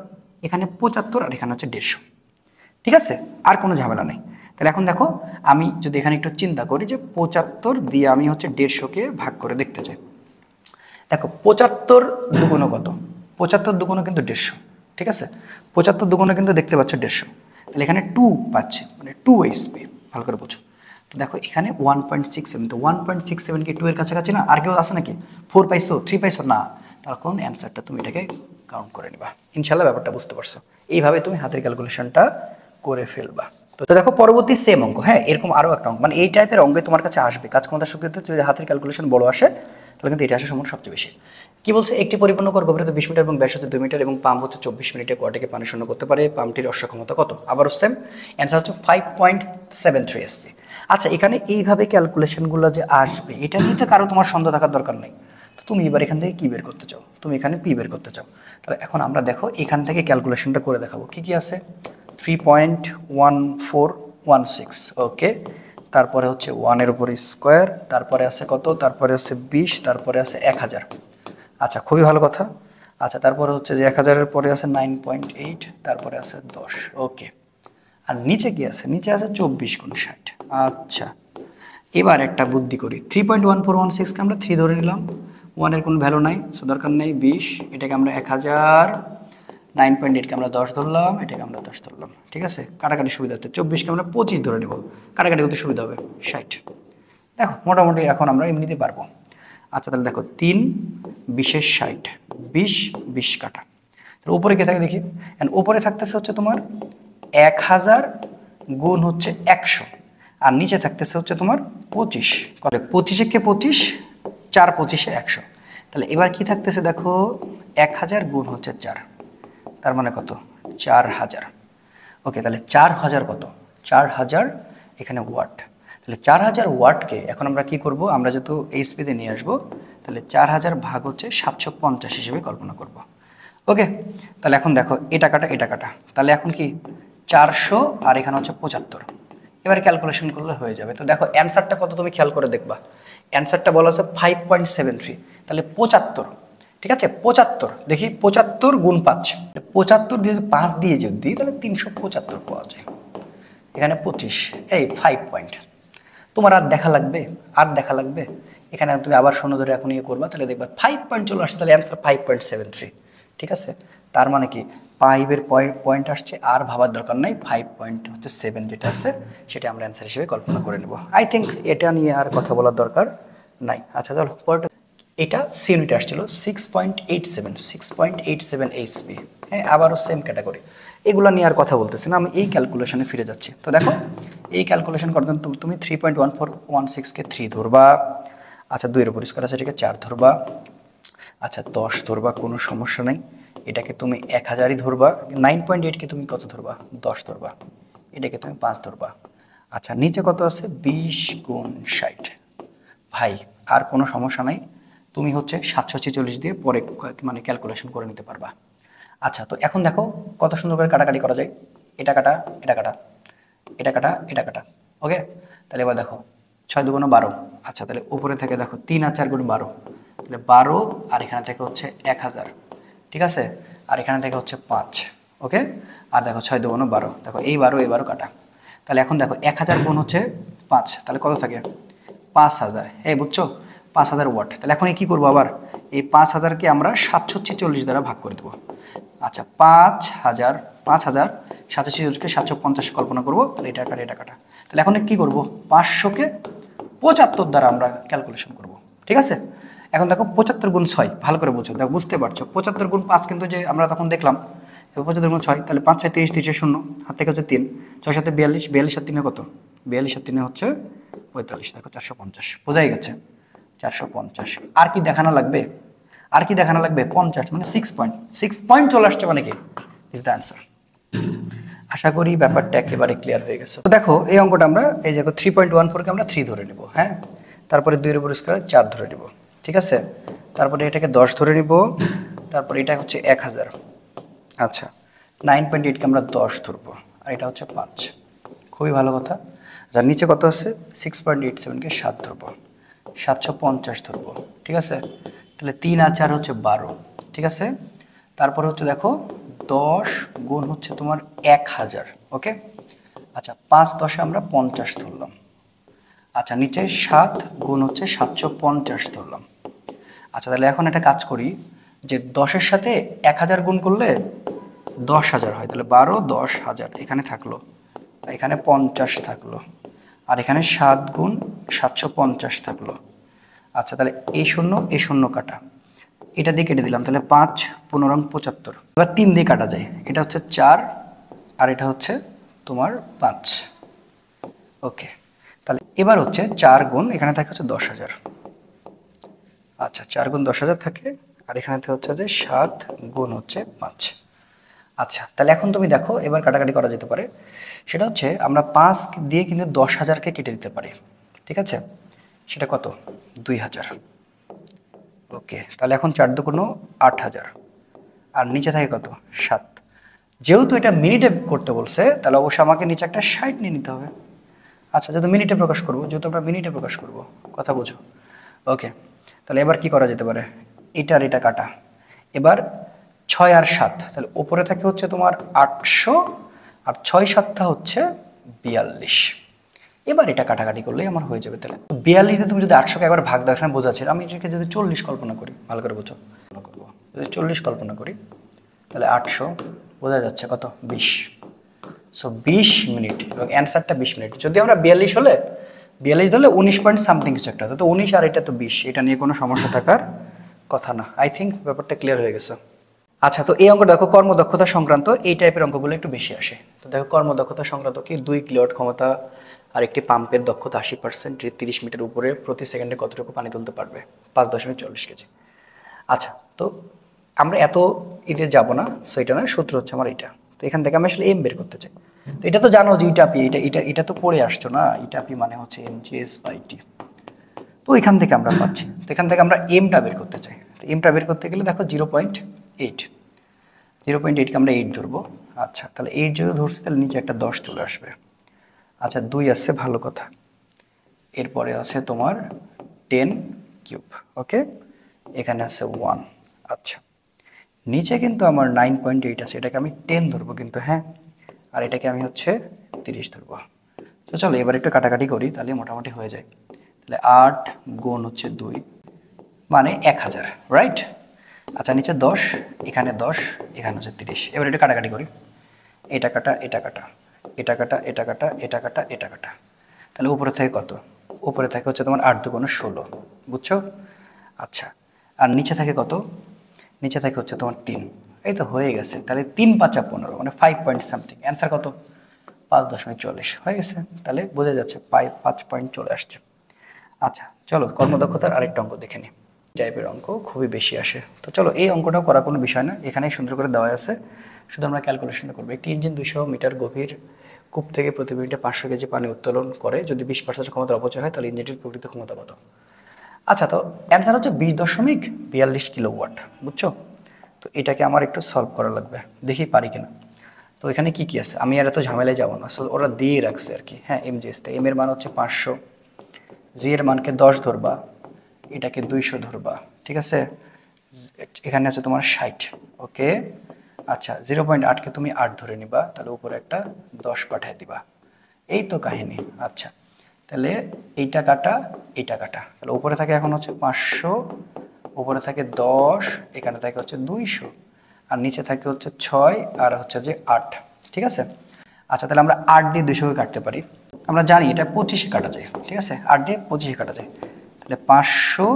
এখানে 75 আর এখানে হচ্ছে 150। ঠিক আছে, আর কোনো ঝামেলা নেই। তাহলে এখন দেখো আমি যদি এখানে একটু চিন্তা করি যে 75 দিয়ে আমি হচ্ছে 150কে ভাগ করে দেখতে চাই। দেখো 75 দুগুণ কত? 75 দুগুণ কিন্তু 150। ঠিক আছে, 75 দুগুণ কিন্তু দেখতে পাচ্ছ 150, তাহলে এখানে 2 পাচ্ছে, মানে 2 এসপি। ভালো করে বোঝো। তো দেখো এখানে 1.67, তো 1.67 কি 2 এর কাছাকাছি না? আর কেউ আছে নাকি? 4 পাইছো, 3 পাইছো না? তখন অ্যান্সারটা তুমি এটাকে কাউন্ট করে নিবা। ইনশাল্লাহ ব্যাপারটা বুঝতে পারছো। এইভাবে তুমি হাতের ক্যালকুলেশনটা করে ফেলবা। তো দেখো পরবর্তী সেম অঙ্ক, হ্যাঁ এরকম আরও একটা অঙ্ক, মানে এই টাইপের অঙ্কে তোমার কাছে আসবে। কাজ ক্ষমতা শক্তিতে যদি হাতের ক্যালকুলেশন বড় আসে তাহলে কিন্তু এটা আসার সম্ভাবনা সবচেয়ে বেশি। কি বলছে? একটি পরিপূর্ণ কর গভীরতা 20 মিটার এবং ব্যাস হচ্ছে 2 মিটার এবং পাম্প হচ্ছে 24 মিনিটে কোয়াটিকে পানি শূন্য করতে পারে। পাম্পটির অক্ষমতা কত? আবারও সেম, অ্যান্সার হচ্ছে 5.73 এসপি। আচ্ছা এখানে এইভাবে ক্যালকুলেশনগুলো যে আসবে এটা নিয়ে তো কারো তোমার সন্দেহ থাকার দরকার নেই। তো তুমি এবার এখান থেকে কী বের করতে চাও? তুমি এখানে পি বের করতে চাও। তাহলে এখন আমরা দেখো এখান থেকে ক্যালকুলেশনটা করে দেখাবো। কি কি আছে? 3.1416। ওকে, তারপরে হচ্ছে 1-এর উপর স্কোয়ার, তারপরে আছে কত? তারপরে আছে 20, তারপরে আছে 1000। আচ্ছা খুবই ভালো কথা। আচ্ছা তারপরে হচ্ছে যে 1000-এর পরে আছে 9.8, তারপরে আছে 10। ওকে, আর নিচে কি আছে? নিচে আছে 24 × 60। আচ্ছা এবার একটা বুদ্ধি করি। 3.1416কে আমরা 3 ধরে নিলাম, 1-এর কোনো ভ্যালু নাই, সো দরকার নেই। 20, এটাকে আমরা 1000, 9.8কে আমরা 10 ধরলাম, এটাকে আমরা 10 ধরলাম। ঠিক আছে, কাটাকাটি সুবিধা হচ্ছে। 24কে আমরা 25 ধরে নেব, কাটাকাটি করতে সুবিধা হবে। 60। দেখো মোটামুটি এখন আমরা এমনিতে পারবো। আচ্ছা তাহলে দেখো 3 20 60, 20 20 কাটা, তাহলে উপরে কে থাকে দেখি। অ্যান্ড উপরে থাকতেছে হচ্ছে তোমার 1000 গুণ হচ্ছে 100, আর নিচে থাকতেছে হচ্ছে তোমার 25। কত? 25-এ 25, 4 25-এ 100। তাহলে এবার কি থাকতেছে দেখো, 1000 গুণ হচ্ছে 4, তার মানে কত? 4000। ওকে তাহলে 4000 কত? 4000 এখানে ওয়াট। তাহলে 4000 ওয়াটকে এখন আমরা কি করব? আমরা যেহেতু এইচপিতে নিয়ে আসবো, তাহলে 4000 ভাগ হচ্ছে 750 হিসেবে কল্পনা করব। ওকে, তাহলে এখন দেখো এটা কাটা এটা কাটা, তাহলে এখন কি 400 আর এখানে হচ্ছে 75। এবারে ক্যালকুলেশন করলে হয়ে যাবে। তো দেখো অ্যান্সারটা কত তুমি খেয়াল করে দেখবা। অ্যান্সারটা বলা আছে 5.73, তাহলে 75। ঠিক আছে 75, দেখি 75 গুণ 5, 75 দিয়ে 5 দিয়ে যদি দিই তাহলে 375 পাওয়া যায়। এখানে 25, এই 5 পয়েন্ট। তোমার আর দেখা লাগবে? আর দেখা লাগবে? এখানে তুমি আবার শূন্য ধরে এখন ইয়ে করবা, তাহলে দেখবা 5 পয়েন্ট চলে আসছে, তাহলে অ্যান্সার 5.73। ঠিক আছে, তার মানে কি 5-এর পয়েন্ট আসছে, আর ভাবার দরকার নাই। 5.7 যেটা আছে সেটা আমরা অ্যান্সার হিসেবে কল্পনা করে নেব। আই থিঙ্ক এটা নিয়ে আর কথা বলার দরকার নাই। আচ্ছা চলো পরেরটা। এটা সি ইউনিটে আসছিল 6.87, 6.87 এইচপি। হ্যাঁ আবারও সেম ক্যাটাগরি। এগুলো নিয়ে আর কথা বলতেছি না, আমি এই ক্যালকুলেশনে ফিরে যাচ্ছি। তো দেখো এই ক্যালকুলেশন করতে তুমি 3.1416কে 3 ধরবা। আচ্ছা 2-এর উপর স্কোয়ার আছে, এটাকে 4 ধরবা। আচ্ছা 10 ধরবা, কোনো সমস্যা নাই। এটাকে তুমি 1000ই ধরবা। 9.8কে তুমি কত ধরবা? 10 ধরবা। এটাকে তুমি 5 ধরবা। আচ্ছা নিচে কত আছে? 20 গুণ 60। ভাই আর কোনো সমস্যা নাই, তুমি হচ্ছে 746 দিয়ে পরে মানে ক্যালকুলেশন করে নিতে পারবা। আচ্ছা, তো এখন দেখো কত সুন্দর করে কাটাকাটি করা যায়। এটা কাটা, এটা কাটা, এটা কাটা, এটা কাটা। ওকে, তাহলে এবার দেখো 6 × 2 = 12। আচ্ছা, তাহলে উপরে থেকে দেখো 3 আর 4 × 12, তাহলে 12, আর এখানে থেকে হচ্ছে 1000, ঠিক আছে, আর এখানে থেকে হচ্ছে 5। ওকে, আর দেখো 6 × 2 = 12, দেখো এই 12 এই 12 কাটা। তাহলে এখন দেখো 1000 গুণ হচ্ছে 5, তাহলে কত থাকে? 5000। এই বুঝছো, 5000 ওয়াট। তাহলে এখন কি করবো, আবার এই 5000কে আমরা 746 দ্বারা ভাগ করে দেবো। আচ্ছা, 5000, 746কে 750 কল্পনা করবো, তাহলে এটা কাটা, এটা কাটা। তাহলে এখন কি করব, 500কে 75 দ্বারা আমরা ক্যালকুলেশন করব, ঠিক আছে। এখন দেখো 75 × 6, ভালো করে বুঝো, দেখো বুঝতে পারছো 75 × 5 কিন্তু যে আমরা তখন দেখলাম 75 × 6, তাহলে 5 6 30, 30 শূন্য, হাত থেকে হচ্ছে 3, 6 7 42, 42 আর 3 কত? 42 আর 3 হচ্ছে 45, দেখো 450, বোঝাই গেছে 450। আর কি দেখানো লাগবে? আর কি দেখানো লাগবে? 50, মানে 6 পয়েন্ট চলে আসছে, মানে কি ইজ দ্য অ্যান্সার। আশা করি ব্যাপারটা একেবারে ক্লিয়ার হয়ে গেছে। তো দেখো এই অঙ্কটা আমরা এই দেখো 3.14কে আমরা 3 ধরে নিব, হ্যাঁ, তারপরে 2 এর উপর স্কয়ার 4 ধরে নিব, ঠিক আছে, তারপরে এটাকে 10 ধরে নিব, তারপরে এটা হচ্ছে 1000। আচ্ছা, 9.8কে আমরা 10 ধরবো, আর এটা হচ্ছে 5, খুবই ভালো কথা। যার নিচে কত আছে? 6.87কে 7 ধরবো, 750 ধরবো, ঠিক আছে, তাহলে 3 আর 4 হচ্ছে 12, ঠিক আছে। তারপরে হচ্ছে দেখো 10 গুণ হচ্ছে তোমার 1000, ওকে। আচ্ছা, 5 10-এ আমরা 50 ধরলাম। আচ্ছা, নিচে 7 গুণ হচ্ছে 750 ধরলাম। আচ্ছা, তাহলে এখন একটা কাজ করি, যে 10-এর সাথে 1000 গুণ করলে 10,000 হয়, তাহলে 12 10,000 এখানে থাকলো, এখানে 50 থাকলো, আর এখানে 7 গুণ 750 থাকলো। আচ্ছা, তাহলে এই শূন্য কাটা, এটা দিয়ে কেটে দিলাম, তাহলে 5 15 75। এবার 3 দিয়ে কাটা যায়, এটা হচ্ছে 4, আর এটা হচ্ছে তোমার 5। ওকে, তাহলে এবার হচ্ছে 4 গুণ, এখানে থাকে হচ্ছে 10,000। আচ্ছা, 4 গুণ 10,000 থাকে, আর এখানে হচ্ছে যে 7 গুণ হচ্ছে 5। আচ্ছা, তাহলে এখন তুমি দেখো এবার কাটাকাটি করা যেতে পারে, সেটা হচ্ছে আমরা 5 দিয়ে কিন্তু 10,000কে কেটে দিতে পারি, ঠিক আছে, সেটা কত? 2000। ওকে, তাহলে এখন 4 দুগুণ 8000, আর নিচে থাকে কত? 7। যেহেতু এটা মিনিটে করতে বলছে, তাহলে অবশ্যই আমাকে নিচে একটা 60 নিয়ে নিতে হবে। আচ্ছা, যেহেতু মিনিটে প্রকাশ করবো, যেহেতু আমরা মিনিটে প্রকাশ করবো, কথা বুঝো। ওকে, তাহলে এবার কি করা যেতে পারে? এটার এটা কাটা, এবার 6 আর 7, তাহলে উপরে থাকে হচ্ছে তোমার 800, আর 6 7টা হচ্ছে 42। এবার এটা কাটাকাটি করলেই আমার হয়ে যাবে। তাহলে 42 দিয়ে তুমি যদি 800কে একবার ভাগ দাও, এখানে বোঝাচ্ছে, আমি এটাকে যদি 40 কল্পনা করি, ভালো করে বোঝো, করবো যদি 40 কল্পনা করি, তাহলে 800 বোঝা যাচ্ছে কত? 20। সো 20 মিনিট, এবং অ্যান্সারটা 20 মিনিট। যদি আমরা 42 হলে 42 ধরলে 19 পয়েন্ট সামথিং কিছু একটা, তো 19 আর এটা তো 20, এটা নিয়ে কোনো সমস্যা থাকার কথা না। আই থিঙ্ক ব্যাপারটা ক্লিয়ার হয়ে গেছে। আচ্ছা, তো এই অঙ্কটা দেখো কর্মদক্ষতা সংক্রান্ত এই টাইপের অঙ্কগুলো একটু বেশি আসে। তো দেখো কর্মদক্ষতা সংক্রান্ত কি, 2 কিলোওয়াট ক্ষমতা আর একটি পাম্পের দক্ষতা 80%, 30 মিটার উপরে প্রতি সেকেন্ডে কতটুকু পানি তুলতে পারবে? 5.40 কেজি। আচ্ছা, তো আমরা এত ইতে যাব না, সো এটা না, সূত্র হচ্ছে আমার এটা। তো এখান থেকে আমি আসলে এম বের করতে চাই। তো এটা তো জানো যে ইটাপি, এটা এটা এটা তো পড়ে আসছো না, ইটাপি মানে হচ্ছে mgs/t। তো এখান থেকে আমরা পাচ্ছি, তো এখান থেকে আমরা এমটা বের করতে চাই। তো এমটা বের করতে গেলে দেখো 0.8, 0.8কে আমরা 8 ধরবো। আচ্ছা, তাহলে 8 যদি ধরছি, তাহলে নিচে একটা 10 চলে আসবে। আচ্ছা, 2 আসছে, ভালো কথা। এরপরে আছে তোমার 10 কিউব, ওকে, এখানে আছে 1। আচ্ছা, নিচে কিন্তু আমার 9.8 আছে, এটাকে আমি 10 ধরবো কিন্তু, হ্যাঁ, আর এটাকে আমি হচ্ছে 30 ধরবো। তো চলো এবার একটু কাটাকাটি করি, তাহলে মোটামুটি হয়ে যায়। তাহলে 8 গুণ হচ্ছে 2, মানে 1000, রাইট। আচ্ছা, নিচে 10, এখানে 10, এখানে হচ্ছে 30। এবার একটু কাটাকাটি করি, এটা কাটা, এটা কাটা, এটা কাটা, এটা কাটা, এটা কাটা, এটা কাটা, তাহলে উপরে থাকে কত? উপরে থাকে হচ্ছে তোমার 8 দুগুণ 16, বুঝছো? আচ্ছা, আর নিচে থাকে কত? নিচে থাকে হচ্ছে তোমার 3। এই তো হয়ে গেছে, তাহলে 3 5 15, মানে 5 পয়েন্ট সামথিং। অ্যান্সার কত? 5.40 হয়ে গেছে। তাহলে বোঝা যাচ্ছে 5 পয়েন্ট চলে আসছে। আচ্ছা, চলো কর্মদক্ষতার আরেকটা অঙ্ক দেখে নিই। টাইপের অঙ্ক খুবই বেশি আসে, তো চলো এই অঙ্কটাও করা কোনো বিষয় না, এখানেই সুন্দর করে দেওয়া আছে, শুধু আমরা ক্যালকুলেশনটা করবো। একটি ইঞ্জিন 200 মিটার গভীর কূপ থেকে প্রতি মিনিটে 500 কেজি পানি উত্তোলন করে, যদি 20% ক্ষমতার অপচয় হয়, তাহলে ইঞ্জিনটির প্রকৃত ক্ষমতা কত? আচ্ছা, তো অ্যান্সার হচ্ছে 20.42 কিলোওয়াট, বুঝছো? তো এটাকে আমার একটু সলভ করা লাগবে, দেখি পারি কিনা। তো এখানে কি কি আছে, আমি আর এত ঝামেলায় যাবো না, ওরা দিয়ে রাখছে আর কি। হ্যাঁ, এম জি এস, এম এর মান হচ্ছে 500, জি এর মানকে 10 ধরবা, এটাকে 200 ধরবা, ঠিক আছে। এখানে আছে তোমার 60, ওকে। আচ্ছা, 0.8কে তুমি 8 ধরে নিবা, তাহলে উপরে একটা 10 পাঠিয়ে দিবা, এই তো কাহিনী। আচ্ছা, তাহলে এইটা কাটা, এইটা কাটা, তাহলে উপরে থাকে এখন হচ্ছে 500, উপরে থাকে 10, এখানে থাকে হচ্ছে 200, আর নিচে থাকে হচ্ছে 6 আর হচ্ছে যে 8, ঠিক আছে। আচ্ছা, তাহলে আমরা 8 দিয়ে 200কে কাটতে পারি, আমরা জানি এটা 25-এ কাটা যায়, ঠিক আছে, 8 দিয়ে 25-এ কাটা যায়। তাহলে 500,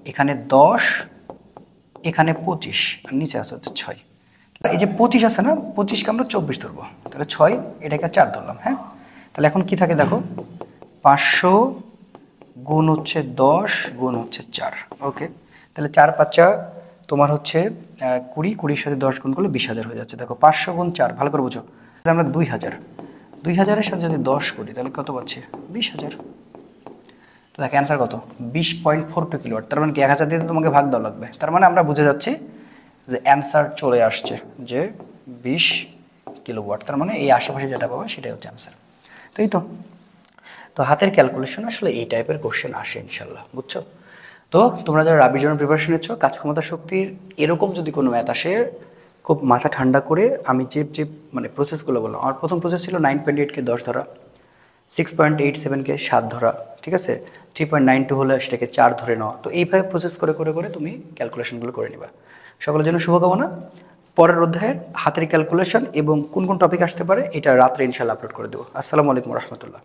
এখানে 10, এখানে 25, আর নিচে আছে হচ্ছে 6। এই যে 25 আছে না, 25কে আমরা 24 ধরবো, তাহলে 6, এটাকে 4 ধরলাম। হ্যাঁ, তাহলে এখন কি থাকে দেখো, 500 গুণ হচ্ছে 10 গুণ হচ্ছে 4, ওকে। তাহলে 4 5 তোমার হচ্ছে 20, 20-র সাথে 10 গুণ করলে 20,000 হয়ে যাচ্ছে। দেখো 500 গুণ 4, ভালো করে বুঝো, আমরা 2000, 2000-এর সাথে যদি 10 করি তাহলে কত পাচ্ছি, 20,000। তো দেখো অ্যান্সার কত, 20.42 কিলোওয়াট। তার মানে কি 1000 দিয়ে তোমাকে ভাগ দেওয়া লাগবে, তার মানে আমরা বুঝে যাচ্ছি যে অ্যান্সার চলে আসছে যে 20 কিলোওয়াট। তার মানে এই আশেপাশে যেটা পাবো সেটাই হচ্ছে অ্যান্সার। তো এই তো হাতের ক্যালকুলেশন আসলে এই টাইপের কোশ্চেন আসে ইনশাল্লাহ, বুঝছো। তো তোমরা যারা রাবির জন্য প্রিপারেশন নিচ্ছ, কাজ ক্ষমতা শক্তির এরকম যদি কোনো ম্যাথ আসে, খুব মাথা ঠান্ডা করে আমি যে মানে প্রসেসগুলো বললাম, আমার প্রথম প্রসেস ছিল 9.8কে 10 ধরা, 6.87কে 7 ধরা, ঠিক আছে, 3.92 হলে সেটাকে 4 ধরে নেওয়া। তো এইভাবে প্রসেস করে করে করে তুমি ক্যালকুলেশনগুলো করে নিবা। সকলের জন্য শুভকামনা। পরের অধ্যায়ের হাতের ক্যালকুলেশন এবং কোন কোন টপিক আসতে পারে এটা রাত্রে ইনশাল্লাহ আপলোড করে দেবো। আসসালামু আলাইকুম রহমতুল্লাহ।